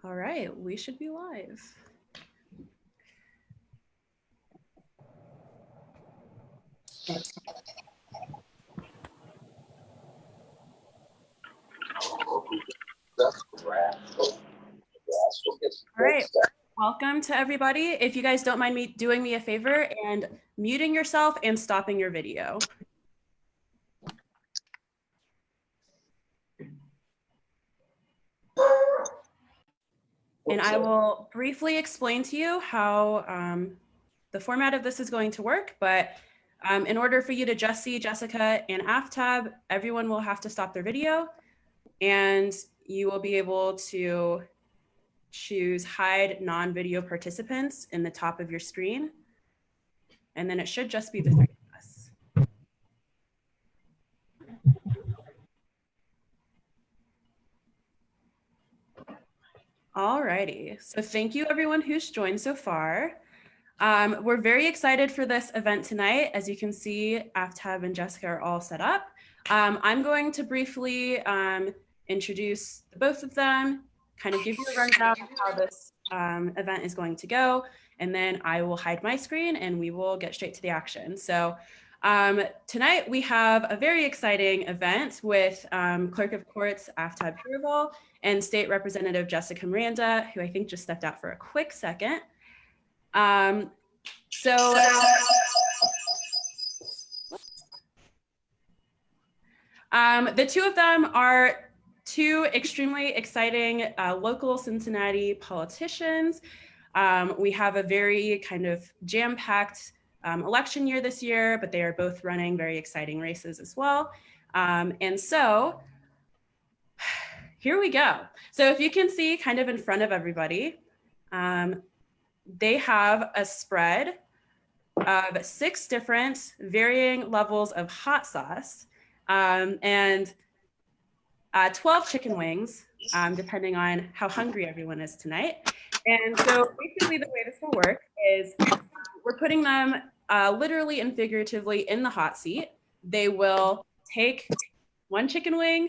All right, we should be live. All right, welcome to everybody. If you guys don't mind doing me a favor and muting yourself and stopping your video. And I will briefly explain to you how the format of this is going to work, but in order for you to just see Jessica and Aftab, everyone will have to stop their video and you will be able to choose hide non-video participants in the top of your screen. And then it should just be the three of us. All righty, so thank you everyone who's joined so far. We're very excited for this event tonight. As you can see, Aftab and Jessica are all set up. I'm going to briefly introduce both of them, kind of give you a rundown of how this event is going to go, and then I will hide my screen and we will get straight to the action. So tonight we have a very exciting event with Clerk of Courts Aftab Pureval and State Representative Jessica Miranda, who I think just stepped out for a quick second. The two of them are two extremely exciting local Cincinnati politicians. We have a very kind of jam-packed election year this year, but they are both running very exciting races as well. And so here we go. So if you can see kind of in front of everybody, they have a spread of 6 different varying levels of hot sauce and 12 chicken wings, depending on how hungry everyone is tonight. And so basically the way this will work is we're putting them literally and figuratively in the hot seat. They will take 1 chicken wing,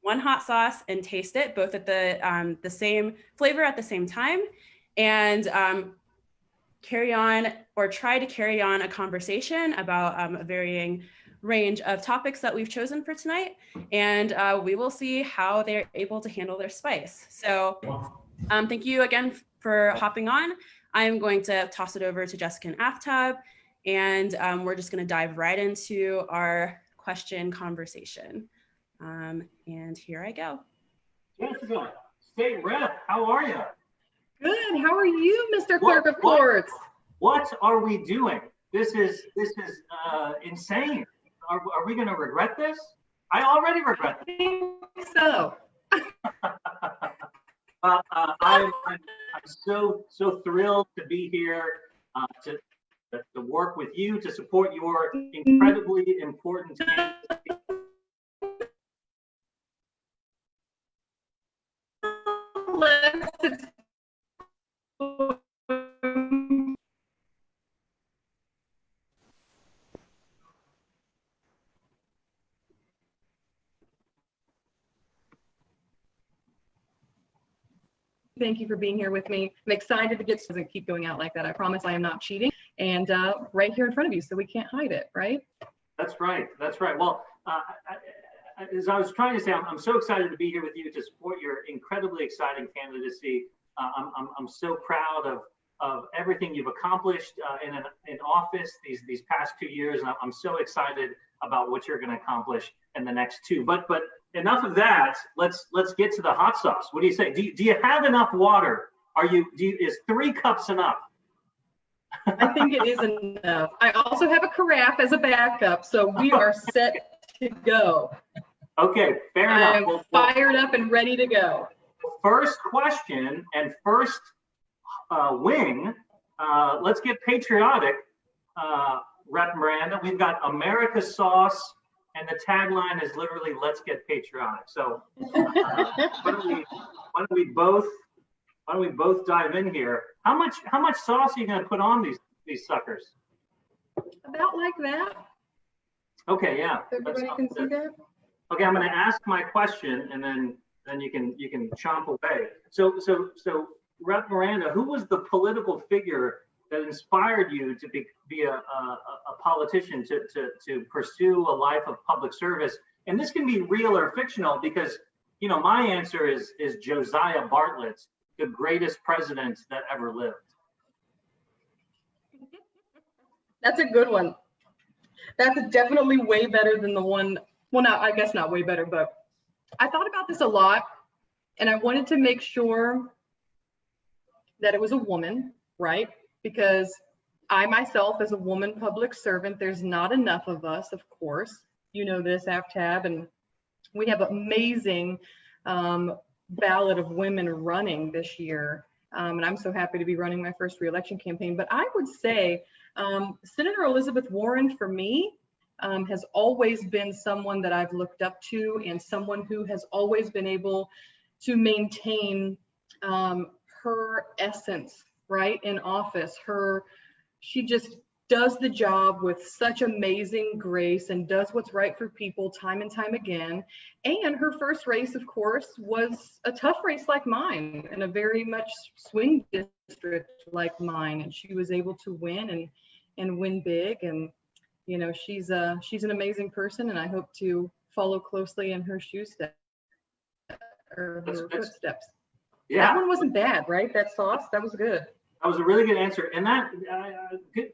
1 hot sauce and taste it both at the same flavor at the same time, and carry on or try to carry on a conversation about a varying range of topics that we've chosen for tonight. And we will see how they're able to handle their spice. So thank you again for hopping on. I'm going to toss it over to Jessica and Aftab, and we're just gonna dive right into our question conversation. And here I go. Jessica, State Rep, how are you? Good. How are you, Mr. Clerk of Courts? What are we doing? This is insane. Are we going to regret this? I already regret it. I think so. I'm so thrilled to be here to work with you, to support your incredibly important candidacy. Thank you for being here with me. I'm excited to doesn't keep going out like that. I promise I am not cheating. And right here in front of you, so we can't hide it, right? That's right. That's right. Well, as I was trying to say, I'm so excited to be here with you to support your incredibly exciting candidacy. I'm so proud of everything you've accomplished in office these past 2 years, and I'm so excited about what you're going to accomplish in the next 2. But enough of that. Let's get to the hot sauce. What do you say? Do you have enough water? Is 3 cups enough? I think it is enough. I also have a carafe as a backup, so we are set to go. Okay, fair enough. I'm fired up and ready to go. First question and first wing. Let's get patriotic, Rep Miranda. We've got America sauce, and the tagline is literally "Let's get patriotic." So why don't we both dive in here? How much sauce are you going to put on these suckers? About like that. Okay, yeah. Everybody can see that. Okay, I'm going to ask my question, and then then you can chomp away. So Rep. Miranda, who was the political figure that inspired you to be a politician, to pursue a life of public service? And this can be real or fictional, because my answer is Josiah Bartlett, the greatest president that ever lived. That's a good one. That's definitely way better than the one. Well, I guess not way better, but I thought about this a lot, and I wanted to make sure that it was a woman, right? Because I myself, as a woman public servant, there's not enough of us, of course. You know this, Aftab, and we have amazing ballot of women running this year. And I'm so happy to be running my first re-election campaign. But I would say Senator Elizabeth Warren, for me, has always been someone that I've looked up to, and someone who has always been able to maintain her essence, right, in office. She just does the job with such amazing grace and does what's right for people time and time again. And her first race, of course, was a tough race like mine, in a very much swing district like mine, and she was able to win and win big. And she's an amazing person, and I hope to follow closely in her footsteps. Yeah, that one wasn't bad, right? That sauce, that was good. That was a really good answer, and that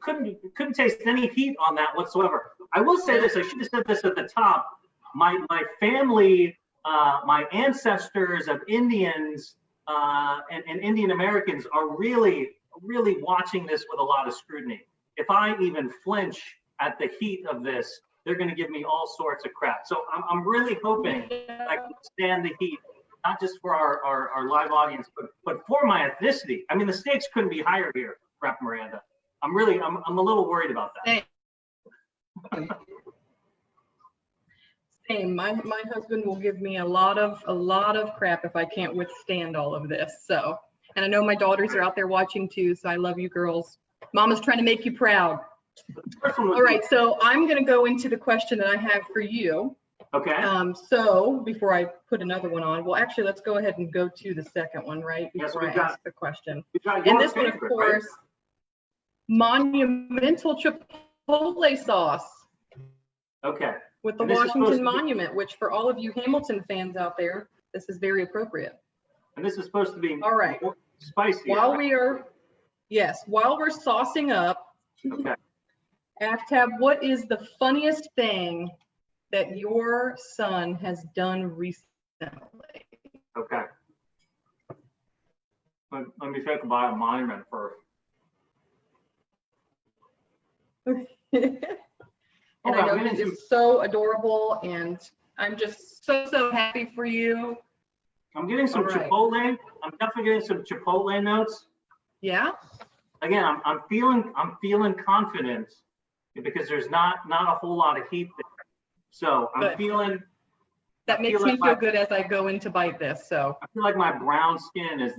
couldn't taste any heat on that whatsoever. I will say this: I should have said this at the top. My family, my ancestors of Indians and Indian Americans are really watching this with a lot of scrutiny. If I even flinch at the heat of this, they're going to give me all sorts of crap. So I'm really hoping I can stand the heat, not just for our live audience, but for my ethnicity. I mean, the stakes couldn't be higher here, Rep. Miranda. I'm a little worried about that. Same. My husband will give me a lot of crap if I can't withstand all of this. So, and I know my daughters are out there watching too. So I love you girls. Mama's trying to make you proud. All right. So I'm going to go into the question that I have for you. Okay. So before I put another one on, well, actually, let's go ahead and go to the second one, right? Before I ask the question. And this one, of course, right? Monumental Chipotle sauce. Okay. With the Washington Monument, which for all of you Hamilton fans out there, this is very appropriate. And this is supposed to be all right. Spicy. While we're saucing up, okay. Aftab, what is the funniest thing that your son has done recently? Okay. Let me think about a monument first. And I know he is so adorable, and I'm just so happy for you. I'm getting some Chipotle. I'm definitely getting some Chipotle notes. Yeah. Again, I'm feeling confident because there's not a whole lot of heat there. So I'm feeling. That makes me feel good as I go in to bite this. So I feel like my brown skin is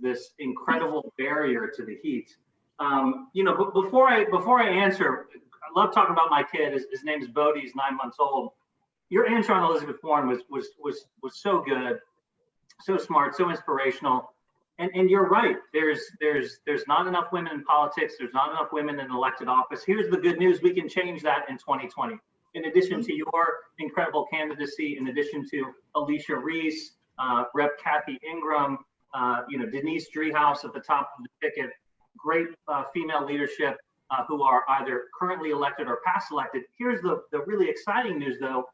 this incredible barrier to the heat. Before I answer, I love talking about my kid. His name is Bodie. He's 9 months old. Your answer on Elizabeth Warren was so good, so smart, so inspirational. And you're right. There's not enough women in politics. There's not enough women in elected office. Here's the good news: we can change that in 2020. In addition to your incredible candidacy, in addition to Alicia Reese, Rep. Kathy Ingram, Denise Driehaus at the top of the ticket, great female leadership who are either currently elected or past elected. Here's the really exciting news, though.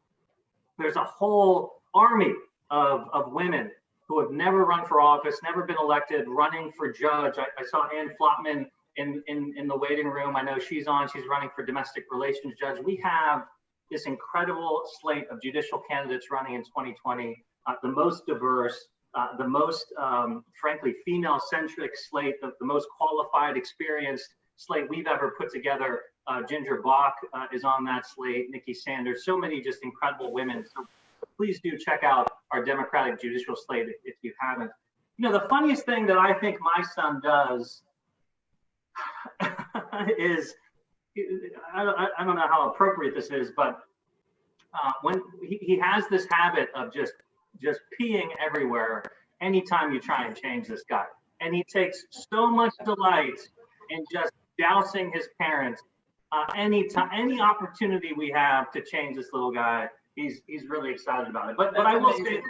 There's a whole army of women who have never run for office, never been elected, running for judge. I saw Ann Flotman in the waiting room. I know she's running for domestic relations judge. We have this incredible slate of judicial candidates running in 2020, the most diverse, the most, frankly, female-centric slate, the most qualified, experienced slate we've ever put together. Ginger Bach is on that slate, Nikki Sanders, so many just incredible women. So please do check out our Democratic judicial slate if you haven't. The funniest thing that I think my son does is, I don't know how appropriate this is, but when he has this habit of just just peeing everywhere anytime you try and change this guy. And he takes so much delight in just dousing his parents. Any opportunity we have to change this little guy, he's really excited about it. But I will say,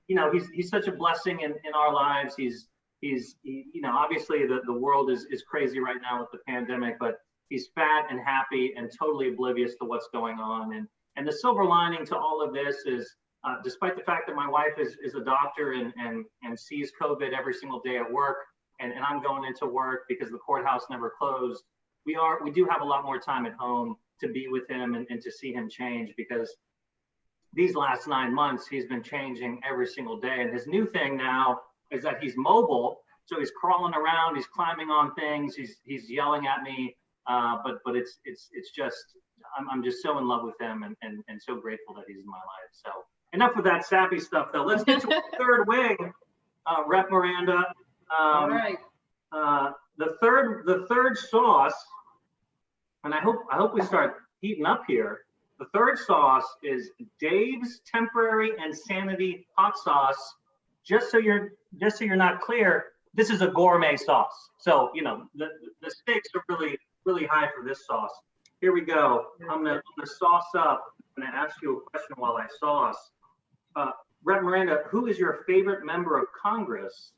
you know, he's such a blessing in our lives. He's you know, obviously the world is crazy right now with the pandemic, but he's fat and happy and totally oblivious to what's going on. And the silver lining to all of this is, despite the fact that my wife is a doctor and sees COVID every single day at work, and I'm going into work because the courthouse never closed, we do have a lot more time at home to be with him and to see him change, because these last 9 months, he's been changing every single day. And his new thing now is that he's mobile. So he's crawling around, he's climbing on things, he's yelling at me. But it's just, I'm just so in love with him and so grateful that he's in my life. So enough of that sappy stuff though. Let's get to the third wing, Rep Miranda. All right. The third sauce, and I hope we start heating up here. The third sauce is Dave's Temporary Insanity Hot Sauce. Just so you're not clear, this is a gourmet sauce. So you know the stakes are really high for this sauce. Here we go. I'm gonna sauce up. I'm gonna ask you a question while I sauce. Rep Miranda, who is your favorite member of Congress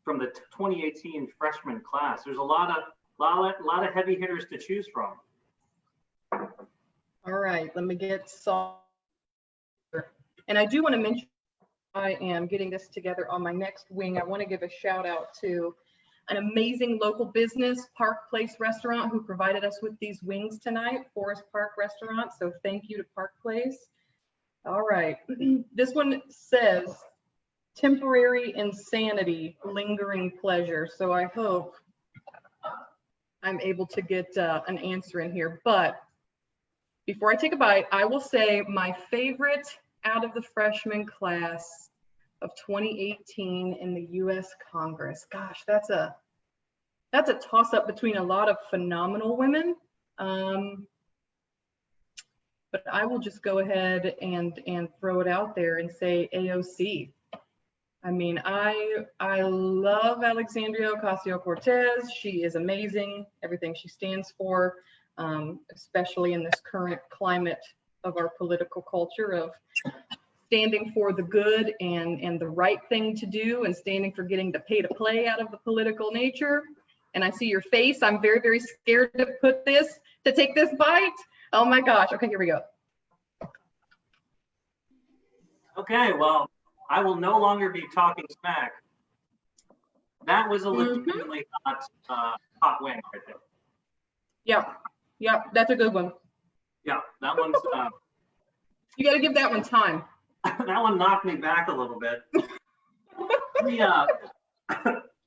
from the 2018 freshman class? There's a lot of heavy hitters to choose from. All right, let me get sauce. And I do want to mention, I am getting this together on my next wing. I want to give a shout out to an amazing local business, Park Place Restaurant, who provided us with these wings tonight, Forest Park Restaurant. So thank you to Park Place. All right, this one says temporary insanity, lingering pleasure. So I hope I'm able to get an answer in here. But before I take a bite, I will say my favorite out of the freshman class of 2018 in the U.S. Congress. Gosh, that's a toss-up between a lot of phenomenal women. But I will just go ahead and throw it out there and say AOC. I mean, I love Alexandria Ocasio-Cortez. She is amazing, everything she stands for, especially in this current climate of our political culture of standing for the good and the right thing to do and standing for getting the pay to play out of the political nature. And I see your face. I'm very, very scared to take this bite. Oh my gosh. Okay, here we go. Okay, well, I will no longer be talking smack. That was a legitimately hot wing right there. Yep, that's a good one. Yeah, that one's. You got to give that one time. That one knocked me back a little bit.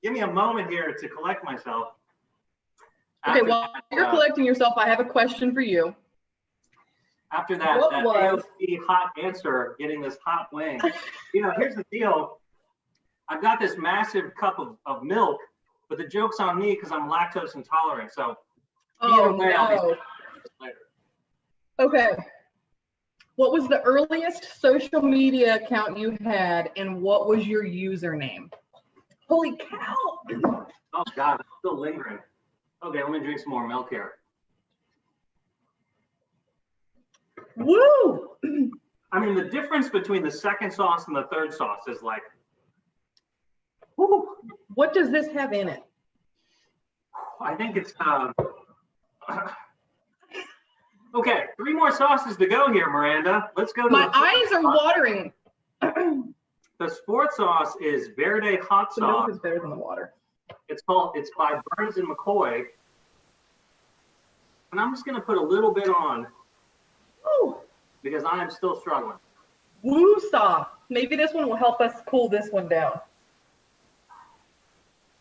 Give me a moment here to collect myself. Okay, while you're collecting yourself, I have a question for you. After that AOC hot answer, getting this hot wing. You know, here's the deal. I've got this massive cup of milk, but the joke's on me because I'm lactose intolerant. So either way, I'll be later. Okay. What was the earliest social media account you had, and what was your username? Holy cow! Oh God, it's still lingering. Okay, let me drink some more milk here. Woo! I mean, the difference between the second sauce and the third sauce is like, whoo. What does this have in it? I think it's, okay, 3 more sauces to go here, Miranda. Let's go to my eyes are watering. The fourth sauce is Verde Hot Sauce. The milk is better than the water. It's by Burns and McCoy. And I'm just going to put a little bit on. Ooh. Because I am still struggling. Woo-saw. Maybe this one will help us cool this one down.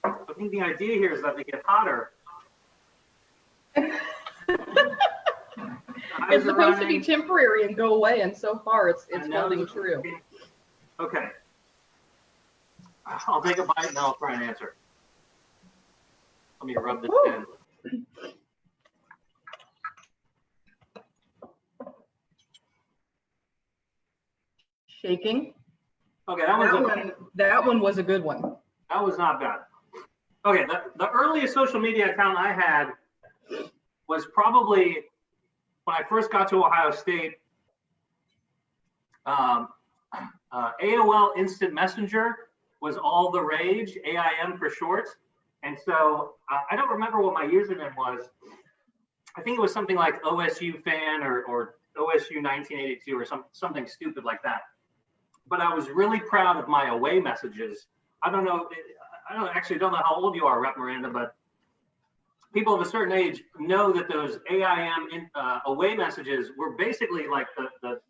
I think the idea here is that they get hotter. It's supposed to be temporary and go away, and so far it's holding true. Okay. I'll take a bite and then I'll try and answer. Let me rub this in. Shaking. Okay, that one's okay. That one was a good one. That was not bad. Okay, the earliest social media account I had was probably when I first got to Ohio State. AOL Instant Messenger was all the rage, AIM for short. And so I don't remember what my username was. I think it was something like OSU fan or OSU 1982 or something stupid like that. But I was really proud of my away messages. I don't know how old you are, Rep Miranda, but people of a certain age know that those AIM away messages were basically like the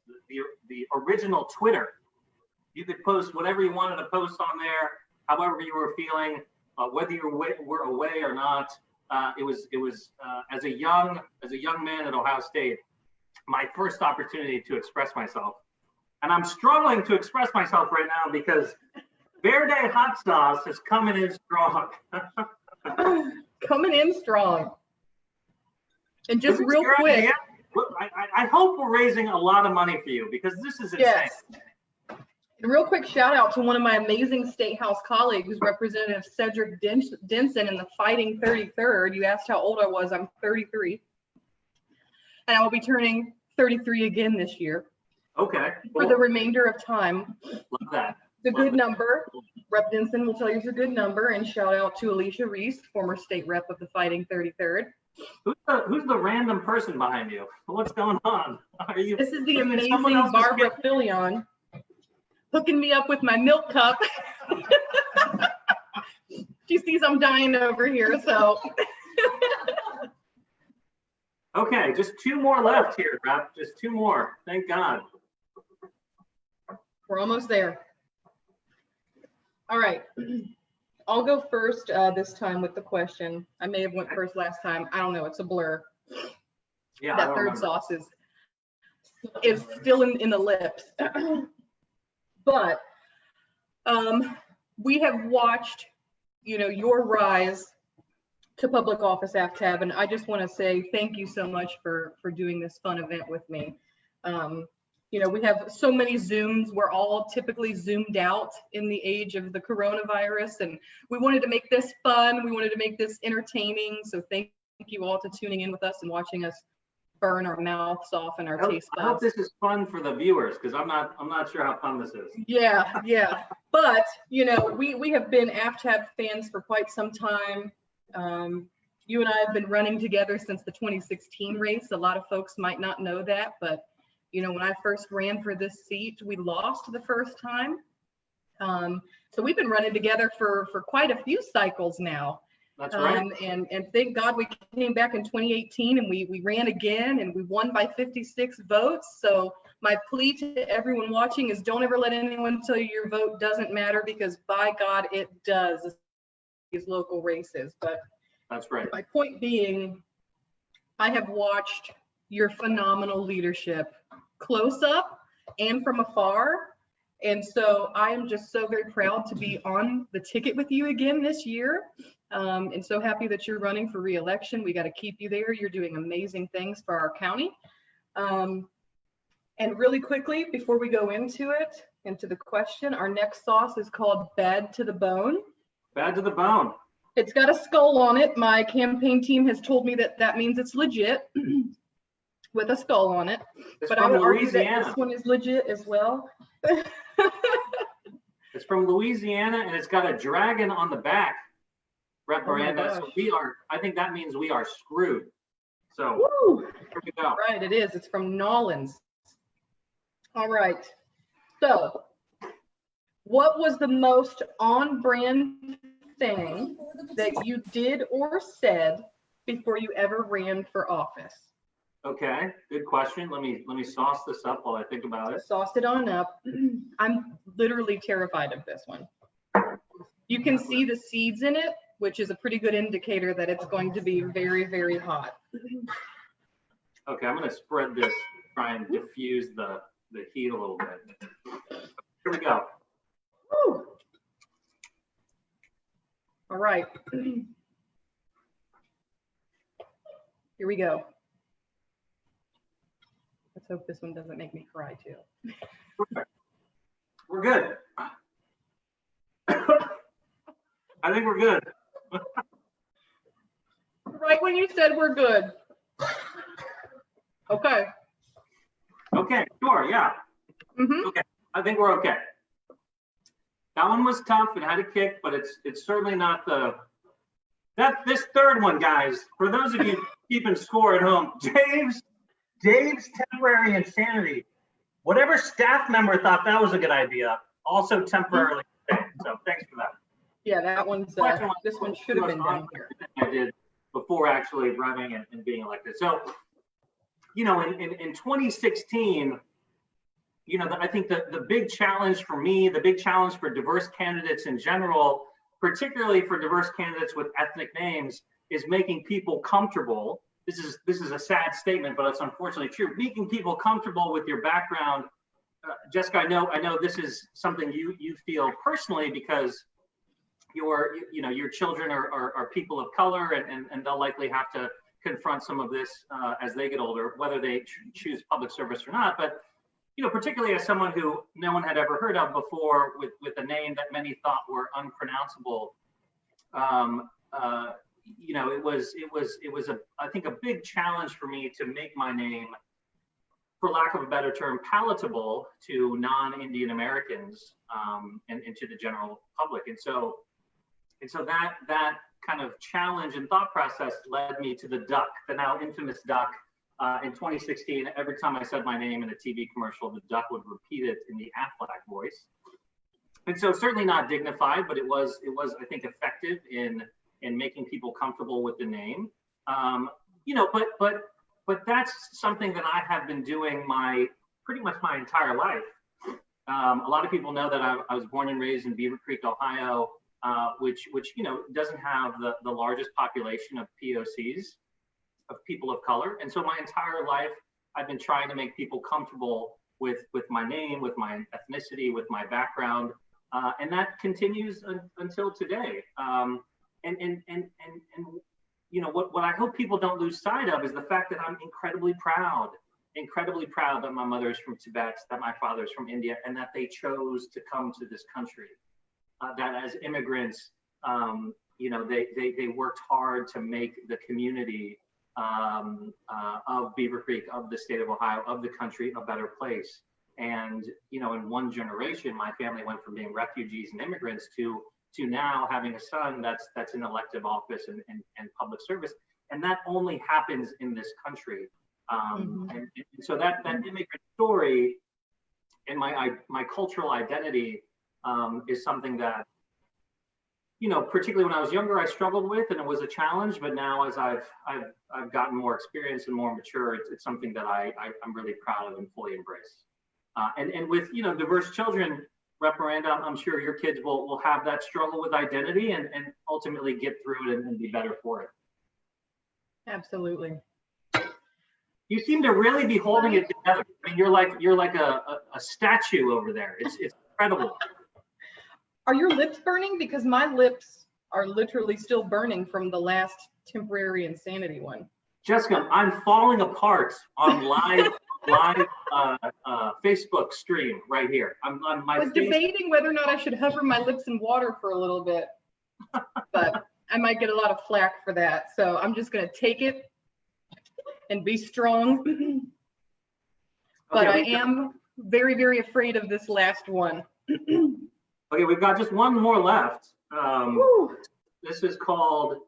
original Twitter. You could post whatever you wanted to post on there, however you were feeling, whether you were away or not. It was as a young man at Ohio State, my first opportunity to express myself. And I'm struggling to express myself right now because Verde Hot Sauce is coming in strong. Coming in strong. And just real quick. I hope we're raising a lot of money for you because this is insane. Yes. A real quick shout out to one of my amazing State House colleagues, Representative Cedric Denson in the Fighting 33rd. You asked how old I was. I'm 33. And I will be turning 33 again this year. Okay. Cool. For the remainder of time. Love that. The good number. Rep Denson will tell you it's a good number. And shout out to Alicia Reese, former state rep of the Fighting 33rd. Who's the random person behind you? What's going on? This is the amazing Barbara Filion hooking me up with my milk cup. She sees I'm dying over here, so. Okay, just two more left here, Rep. Just two more. Thank God. We're almost there. All right. I'll go first this time with the question. I may have went first last time. I don't know. It's a blur. Yeah. That third sauce is still in the lips. But we have watched, your rise to public office, Aftab, and I just want to say thank you so much for doing this fun event with me. We have so many Zooms. We're all typically Zoomed out in the age of the coronavirus, and we wanted to make this fun. We wanted to make this entertaining. So thank you all to tuning in with us and watching us burn our mouths off and our taste buds. I hope this is fun for the viewers because I'm not sure how fun this is. Yeah. But we have been Aftab fans for quite some time. You and I have been running together since the 2016 race. A lot of folks might not know that, but when I first ran for this seat, we lost the first time. So we've been running together for quite a few cycles now. That's right. And thank God we came back in 2018 and we ran again and we won by 56 votes. So my plea to everyone watching is don't ever let anyone tell you your vote doesn't matter, because by God, it does, these local races. But that's right. My point being, I have watched your phenomenal leadership close up and from afar. And so I am just so very proud to be on the ticket with you again this year. And so happy that you're running for re-election. We got to keep you there. You're doing amazing things for our county. And really quickly, before we go into the question, our next sauce is called Bad to the Bone. Bad to the bone. It's got a skull on it. My campaign team has told me that means it's legit with a skull on it. But I would argue that this one is legit as well. It's from Louisiana and it's got a dragon on the back, Rep Miranda. So I think that means we are screwed. So woo! Here we go. Right, it is. It's from Nolans. All right. So what was the most on-brand thing that you did or said before you ever ran for office? Okay, good question. Let me sauce this up while I think about it. Sauce it on up. I'm literally terrified of this one. You can see the seeds in it, which is a pretty good indicator that it's going to be very, very hot. Okay, I'm going to spread this, try and diffuse the heat a little bit. Here we go. Woo. All right. Here we go. Let's hope this one doesn't make me cry too. We're good. I think we're good. Right when you said we're good. Okay. Okay, sure, yeah. Mm-hmm. Okay, I think we're okay. That one was tough. It had a kick, but it's certainly not this third one, guys. For those of you keeping score at home, Dave's temporary insanity. Whatever staff member thought that was a good idea, also temporarily. So thanks for that. Yeah, that one's, this one should have been down here. I did before actually running and being elected. So, you know, in 2016, you know, I think the big challenge for me, the big challenge for diverse candidates in general, particularly for diverse candidates with ethnic names, is making people comfortable. This is a sad statement, but it's unfortunately true. Making people comfortable with your background. Jessica, I know this is something you feel personally because your children are people of color, and they'll likely have to confront some of this as they get older, whether they choose public service or not. But you know, particularly as someone who no one had ever heard of before, with a name that many thought were unpronounceable, you know, it was I think a big challenge for me to make my name, for lack of a better term, palatable to non-Indian Americans and to the general public. And so that kind of challenge and thought process led me to the duck, the now infamous duck. In 2016, every time I said my name in a TV commercial, the duck would repeat it in the Aftab voice. And so certainly not dignified, but it was I think effective in making people comfortable with the name. You know, but that's something that I have been doing pretty much my entire life. A lot of people know that I was born and raised in Beaver Creek, Ohio, which you know doesn't have the largest population of POCs, of people of color. And so my entire life, I've been trying to make people comfortable with my name, with my ethnicity, with my background, and that continues until today. And you know what I hope people don't lose sight of is the fact that I'm incredibly proud that my mother is from Tibet, that my father is from India, and that they chose to come to this country. That as immigrants, you know, they worked hard to make the community of Beaver Creek, of the state of Ohio, of the country, a better place. And you know, in one generation, my family went from being refugees and immigrants to now having a son that's in elective office and public service, and that only happens in this country. And so that immigrant story and my cultural identity is something that, you know, particularly when I was younger, I struggled with, and it was a challenge. But now, as I've gotten more experience and more mature, it's something that I'm really proud of and fully embrace. And with, you know, diverse children, Rep. Miranda, I'm sure your kids will have that struggle with identity and ultimately get through it and be better for it. Absolutely. You seem to really be holding it together. I mean, you're like a statue over there. It's incredible. Are your lips burning? Because my lips are literally still burning from the last temporary insanity one. Jessica, I'm falling apart on live Facebook stream right here. I was debating whether or not I should hover my lips in water for a little bit, but I might get a lot of flack for that. So I'm just going to take it and be strong. But I am very, very afraid of this last one. Okay, we've got just one more left. This is called.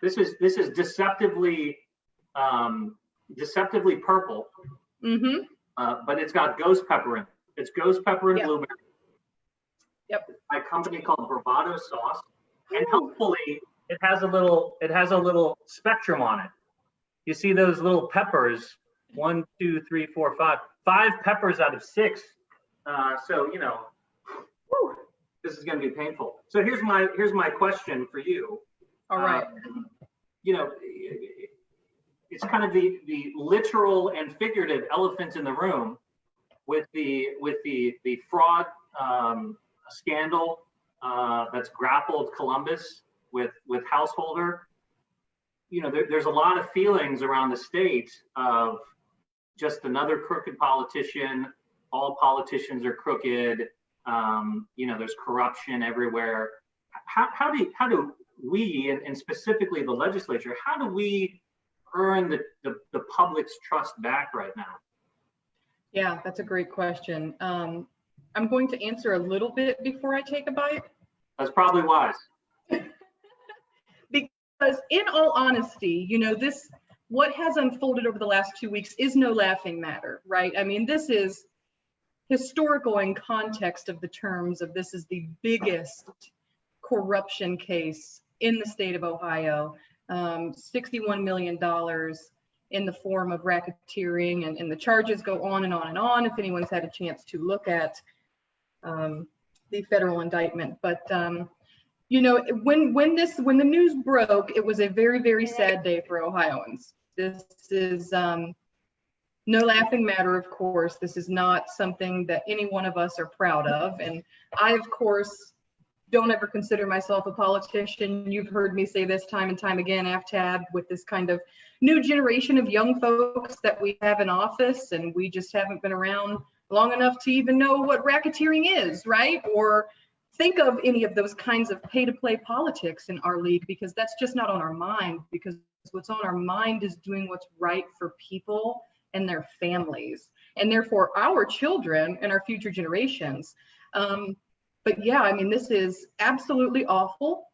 This is deceptively purple. But it's got ghost pepper in it. It's ghost pepper and blueberry. Yep. By a company called Verde Hot Sauce, and hopefully it has a little spectrum on it. You see those little peppers? 1, 2, 3, 4, 5. 5 peppers out of 6. So you know, this is going to be painful. So here's my question for you. All right. You know, it's kind of the literal and figurative elephant in the room with the fraud scandal that's grappled Columbus with Householder. You know, there's a lot of feelings around the state of just another crooked politician, all politicians are crooked. There's corruption everywhere. How do we, and specifically the legislature, how do we earn the public's trust back right now? Yeah, that's a great question. I'm going to answer a little bit before I take a bite. That's probably wise. Because in all honesty, what has unfolded over the last 2 weeks is no laughing matter, right? I mean, this is historical in context of the terms of this is the biggest corruption case in the state of Ohio, $61 million in the form of racketeering, and the charges go on and on and on if anyone's had a chance to look at the federal indictment. But when the news broke, it was a very, very sad day for Ohioans. This is no laughing matter, of course. This is not something that any one of us are proud of. And I, of course, don't ever consider myself a politician. You've heard me say this time and time again, Aftab, with this kind of new generation of young folks that we have in office, and we just haven't been around long enough to even know what racketeering is, right? Or think of any of those kinds of pay-to-play politics in our league, because that's just not on our mind, because what's on our mind is doing what's right for people and their families, and therefore our children and our future generations. But yeah, I mean, this is absolutely awful.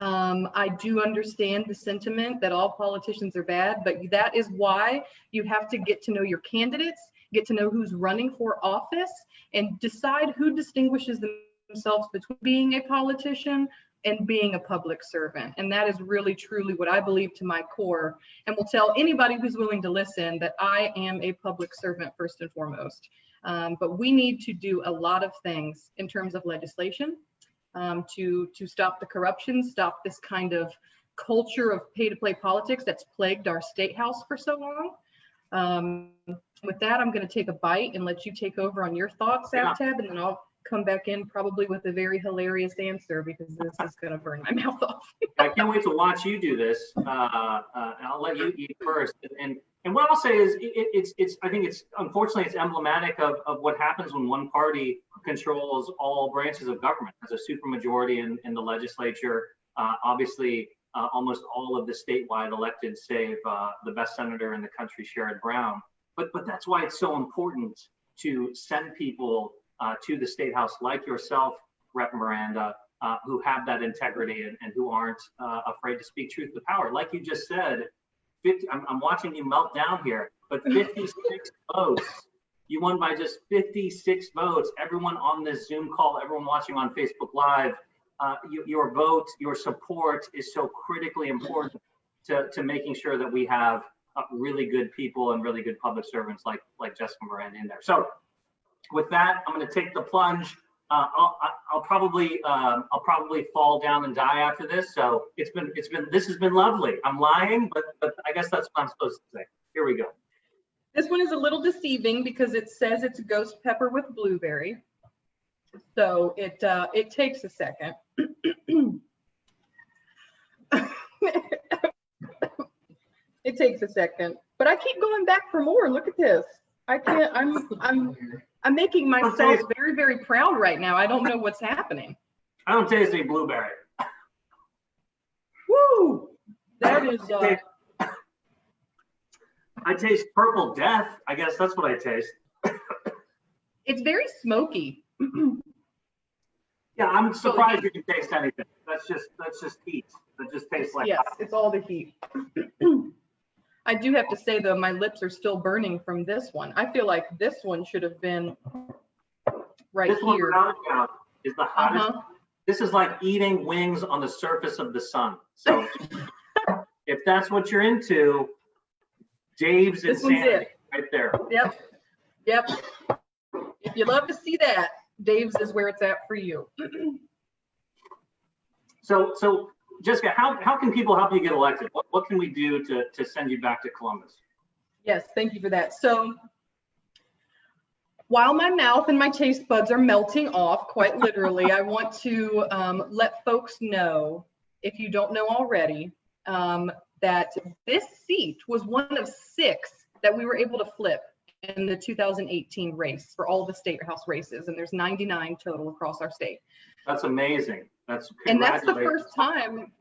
I do understand the sentiment that all politicians are bad, but that is why you have to get to know your candidates, get to know who's running for office, and decide who distinguishes themselves between being a politician and being a public servant. And that is really, truly what I believe to my core, and will tell anybody who's willing to listen that I am a public servant first and foremost. But we need to do a lot of things in terms of legislation to stop the corruption, stop this kind of culture of pay-to-play politics that's plagued our state house for so long. With that, I'm going to take a bite and let you take over on your thoughts, Aftab, and then I'll come back in probably with a very hilarious answer, because this is going to burn my mouth off. I can't wait to watch you do this. I'll let you eat first. And what I'll say is, I think it's unfortunately it's emblematic of what happens when one party controls all branches of government. There's a supermajority in the legislature. Obviously, almost all of the statewide elected, save the best senator in the country, Sherrod Brown. But that's why it's so important to send people to the State House like yourself, Rep. Miranda, who have that integrity and who aren't afraid to speak truth to power. Like you just said, I'm watching you melt down here, but 56 votes. You won by just 56 votes. Everyone on this Zoom call, everyone watching on Facebook Live, your vote, your support is so critically important to making sure that we have really good people and really good public servants like Jessica Miranda in there. So with that, I'm going to take the plunge. I'll probably fall down and die after this. So this has been lovely. I'm lying, but I guess that's what I'm supposed to say. Here we go. This one is a little deceiving because it says it's ghost pepper with blueberry. So it takes a second. It takes a second, but I keep going back for more. Look at this. I can't. I'm making myself very, very proud right now. I don't know what's happening. I don't taste any blueberry. Woo! That is. I taste purple death. I guess that's what I taste. It's very smoky. Yeah, I'm surprised you can taste anything. That's just heat. That just tastes like. Yes, it's all the heat. I do have to say though, my lips are still burning from this one. I feel like this one should have been right this here. This one, without is the hottest. This is like eating wings on the surface of the sun. So if that's what you're into, Dave's insanity right there. Yep. If you love to see that, Dave's is where it's at for you. So Jessica, how can people help you get elected? What can we do to send you back to Columbus? Yes, thank you for that. So while my mouth and my taste buds are melting off, quite literally, I want to let folks know, if you don't know already, that this seat was one of 6 that we were able to flip in the 2018 race for all the state house races, and there's 99 total across our state. That's amazing. That's the first time,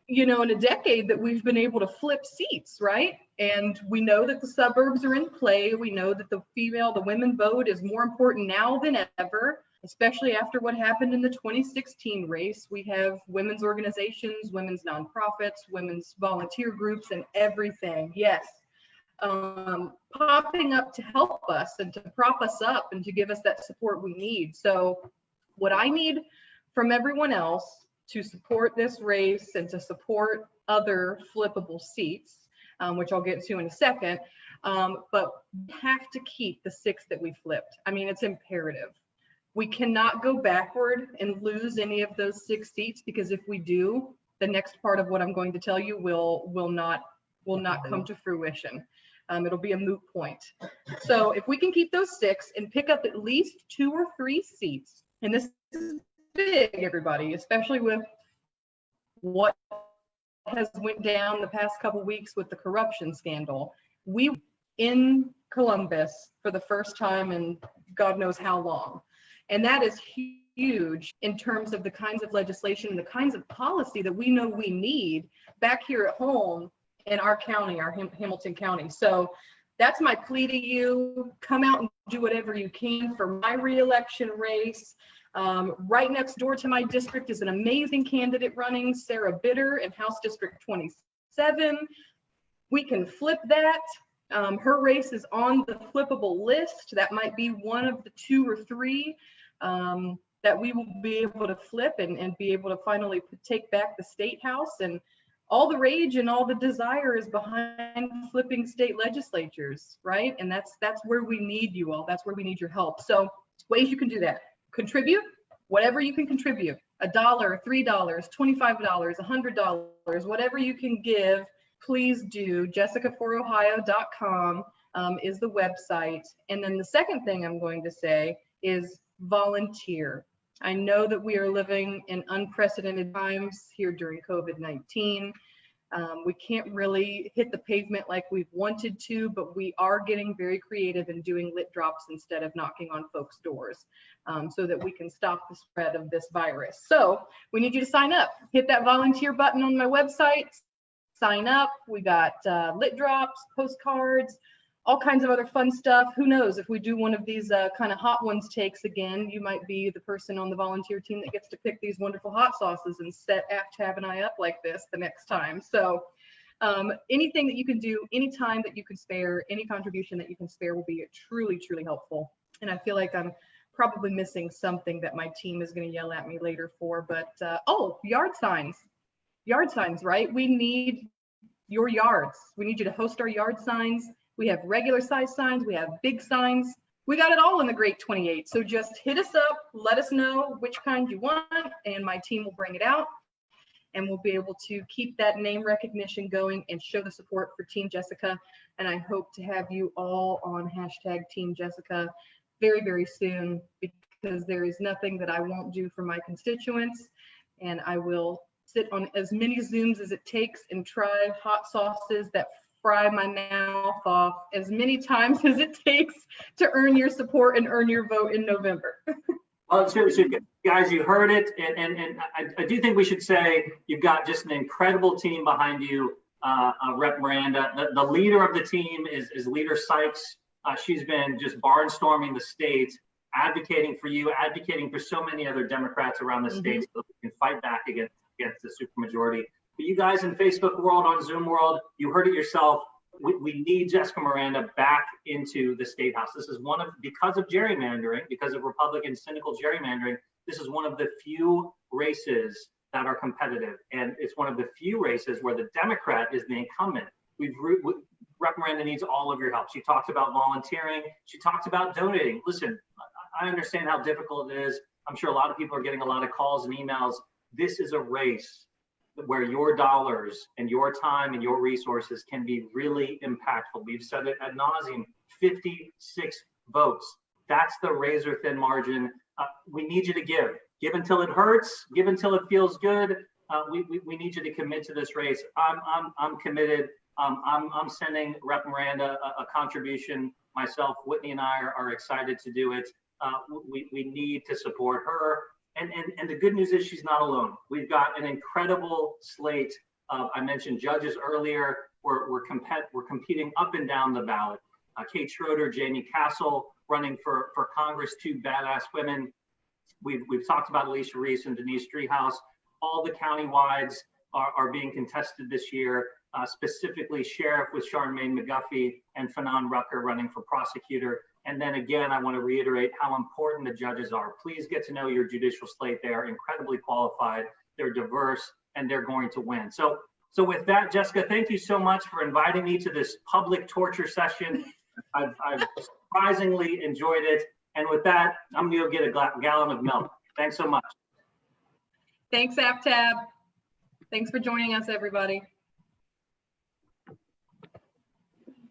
you know, in a decade that we've been able to flip seats, right? And we know that the suburbs are in play. We know that the women vote is more important now than ever, especially after what happened in the 2016 race. We have women's organizations, women's nonprofits, women's volunteer groups, and everything. Yes. Popping up to help us and to prop us up and to give us that support we need. So what I need from everyone else to support this race and to support other flippable seats, which I'll get to in a second, but we have to keep the 6 that we flipped. I mean, it's imperative. We cannot go backward and lose any of those 6 seats, because if we do, the next part of what I'm going to tell you will not come to fruition. It'll be a moot point. So if we can keep those 6 and pick up at least 2 or 3 seats, and this is big, everybody, especially with what has went down the past couple weeks with the corruption scandal. We in Columbus for the first time in God knows how long. And that is huge in terms of the kinds of legislation and the kinds of policy that we know we need back here at home in our county, our Hamilton County. So that's my plea to you. Come out and do whatever you can for my re-election race. Right next door to my district is an amazing candidate running, Sarah Bitter in House District 27. We can flip that. Her race is on the flippable list. That might be one of the 2 or 3 that we will be able to flip and be able to finally take back the state house. And all the rage and all the desire is behind flipping state legislatures, right? And that's where we need you all. That's where we need your help. So ways you can do that. Contribute, whatever you can contribute. $1, $3, $25, $100, whatever you can give, please do. JessicaForOhio.com is the website. And then the second thing I'm going to say is volunteer. I know that we are living in unprecedented times here during COVID-19. We can't really hit the pavement like we've wanted to, but we are getting very creative in doing lit drops instead of knocking on folks' doors, so that we can stop the spread of this virus. So we need you to sign up. Hit that volunteer button on my website, sign up. We got lit drops, postcards, all kinds of other fun stuff. Who knows, if we do one of these kind of hot ones takes again, you might be the person on the volunteer team that gets to pick these wonderful hot sauces and set Aftab and I up like this the next time. So anything that you can do, any time that you can spare, any contribution that you can spare will be truly, truly helpful. And I feel like I'm probably missing something that my team is going to yell at me later for, but oh, yard signs, right? We need your yards. We need you to host our yard signs. We have regular size signs, we have big signs. We got it all in the Great 28. So just hit us up, let us know which kind you want, and my team will bring it out. And we'll be able to keep that name recognition going and show the support for Team Jessica. And I hope to have you all on hashtag Team Jessica very, very soon, because there is nothing that I won't do for my constituents. And I will sit on as many Zooms as it takes and try hot sauces that fry my mouth off as many times as it takes to earn your support and earn your vote in November. Well, so guys, you heard it, and I do think we should say you've got just an incredible team behind you, Rep Miranda. The leader of the team is Leader Sykes. She's been just barnstorming the state, advocating for you, advocating for so many other Democrats around the state, so we can fight back against the supermajority. But you guys in Facebook world, on Zoom world, you heard it yourself. We need Jessica Miranda back into the state house. This is one of, because of gerrymandering, because of Republican cynical gerrymandering, this is one of the few races that are competitive. And it's one of the few races where the Democrat is the incumbent. Rep Miranda needs all of your help. She talked about volunteering. She talked about donating. Listen, I understand how difficult it is. I'm sure a lot of people are getting a lot of calls and emails. This is a race where your dollars and your time and your resources can be really impactful. We've said it ad nauseum, 56 votes. That's the razor thin margin. We need you to give until it hurts, give until it feels good. We need you to commit to this race. I'm committed. I'm sending Rep Miranda a contribution myself, Whitney, and I are excited to do it. We need to support her. And the good news is she's not alone. We've got an incredible slate. I mentioned judges earlier. We're competing up and down the ballot. Kate Schroeder, Jamie Castle running for Congress, two badass women. We've talked about Alicia Reese and Denise Treehouse. All the county-wides are being contested this year, specifically Sheriff with Charmaine McGuffey and Fanon Rucker running for prosecutor. And then again, I want to reiterate how important the judges are. Please get to know your judicial slate. They are incredibly qualified, they're diverse, and they're going to win. So with that, Jessica, thank you so much for inviting me to this public torture session. I've surprisingly enjoyed it. And with that, I'm going to go get a gallon of milk. Thanks so much. Thanks, Aftab. Thanks for joining us, everybody.